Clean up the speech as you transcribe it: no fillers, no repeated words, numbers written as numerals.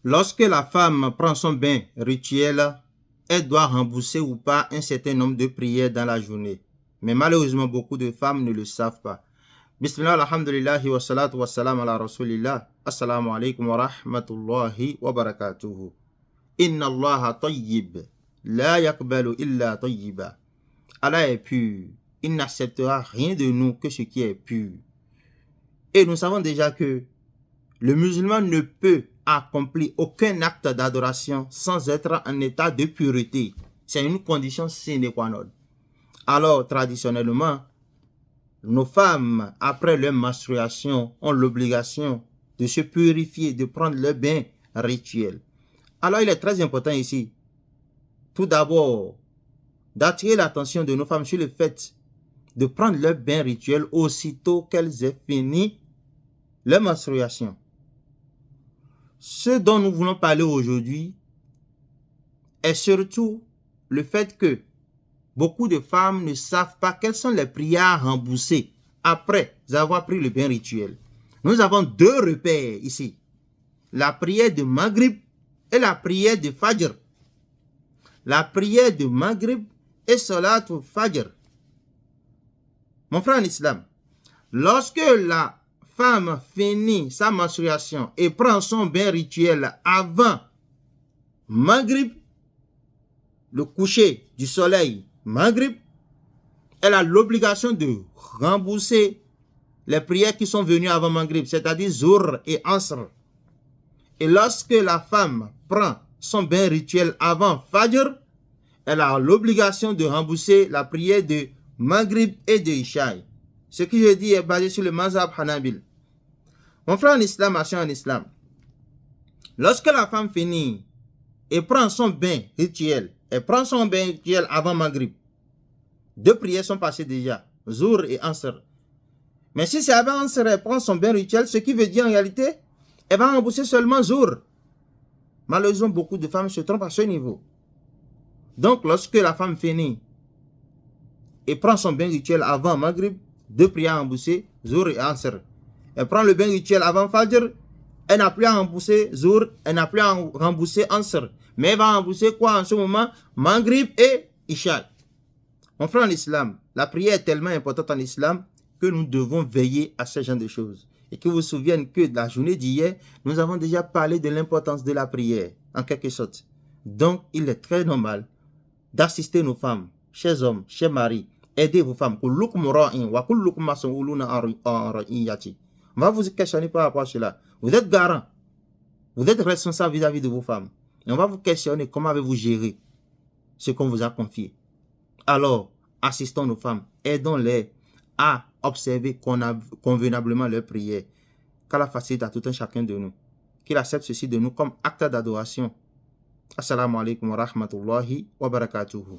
Lorsque la femme prend son bain rituel, elle doit rembourser ou pas un certain nombre de prières dans la journée. Mais malheureusement, beaucoup de femmes ne le savent pas. Bismillah, alhamdulillahi wa salatu wa salam ala rasulillah. Assalamu alaikum wa rahmatullahi wa barakatuhu. Inna allaha tayyib, la yakbalu illa tayyiba. Allah est pur, il n'acceptera rien de nous que ce qui est pur. Et nous savons déjà que le musulman ne peut accomplir aucun acte d'adoration sans être en état de pureté. C'est une condition sine qua non. Alors, traditionnellement, nos femmes, après leur menstruation, ont l'obligation de se purifier, de prendre leur bain rituel. Alors, il est très important ici, tout d'abord, d'attirer l'attention de nos femmes sur le fait de prendre leur bain rituel aussitôt qu'elles aient fini leur menstruation. Ce dont nous voulons parler aujourd'hui est surtout le fait que beaucoup de femmes ne savent pas quelles sont les prières à rembourser après avoir pris le bain rituel. Nous avons deux repères ici. La prière de Maghrib et la prière de Fajr. La prière de Maghrib et Salatul Fajr. Mon frère en islam, lorsque la femme finit sa menstruation et prend son bain rituel avant Maghrib, le coucher du soleil Maghrib, elle a l'obligation de rembourser les prières qui sont venues avant Maghrib, c'est-à-dire Zuhr et Asr. Et lorsque la femme prend son bain rituel avant Fajr, elle a l'obligation de rembourser la prière de Maghrib et de Isha. Ce que je dis est basé sur le mazhab Hanabil. Mon frère en islam, ma soeur en islam, lorsque la femme finit et prend son bain rituel, elle prend son bain rituel avant Maghrib, deux prières sont passées déjà, Zuhr et Asr. Mais si c'est avant Asr, elle prend son bain rituel, ce qui veut dire en réalité, elle va rembourser seulement Zuhr. Malheureusement, beaucoup de femmes se trompent à ce niveau. Donc, lorsque la femme finit et prend son bain rituel avant Maghrib, deux prières à rembourser, Zuhr et Asr. Elle prend le bain rituel avant Fajr, elle n'a plus à rembourser Zuhr, elle n'a plus à rembourser Asr. Mais elle va rembourser quoi en ce moment? Maghrib et Isha. Mon frère en islam, la prière est tellement importante en islam que nous devons veiller à ce genre de choses. Et que vous vous souvenez que la journée d'hier, nous avons déjà parlé de l'importance de la prière, en quelque sorte. Donc, il est très normal d'assister nos femmes, chers hommes, chers maris, aidez vos femmes. On va vous questionner par rapport à cela. Vous êtes garant, vous êtes responsable vis-à-vis de vos femmes. Et on va vous questionner comment avez-vous géré ce qu'on vous a confié. Alors, assistons nos femmes, aidons-les à observer convenablement leurs prières. Qu'Allah facilite à tout un chacun de nous. Qu'il accepte ceci de nous comme acte d'adoration. Assalamu alaikum wa rahmatullahi wa barakatuhu.